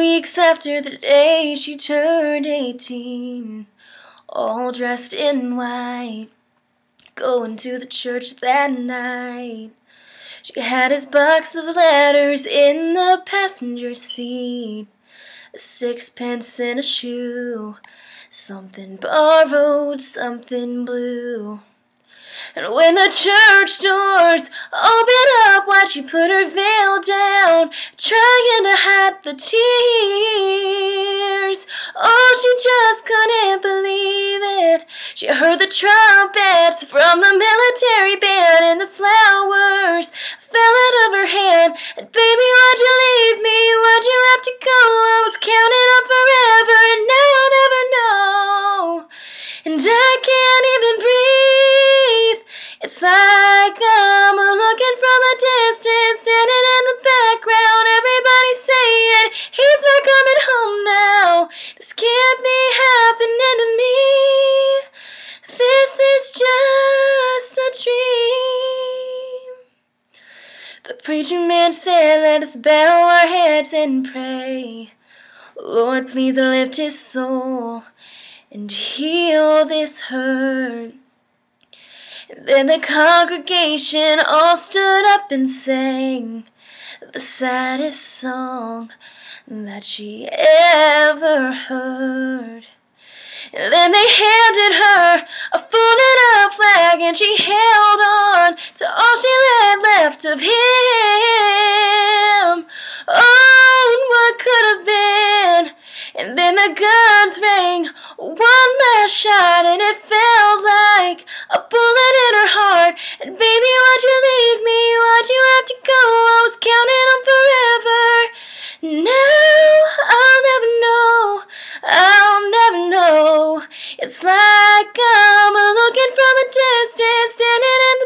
weeks after the day she turned 18, all dressed in white, going to the church that night. She had his box of letters in the passenger seat, a sixpence in a shoe, something borrowed, something blue. And when the church doors opened up wide, she put her veil down, trying to hide the tears. Oh, she just couldn't believe it. She heard the trumpets from the military band, and the flowers fell out of her hand. And baby, why'd you leave me? Why'd you have to go? I was counting on forever, and now I'll never know. And I can't even breathe. It's like I'm looking from a distance, standing in the background. Everybody's saying he's not coming home now. This can't be happening to me. This is just a dream. The preacher man said, let us bow our heads and pray. Lord, please lift his soul and heal this hurt. And then the congregation all stood up and sang the saddest song that she ever heard. And then they handed her a folded up flag, and she held on to all she had left of him. Oh, and what could have been? And then the guns rang one last shot, and it felt like a bullet in her heart. And baby, why'd you leave me? Why'd you have to go? I was counting on forever. Now I'll never know. I'll never know. It's like I'm looking from a distance, standing in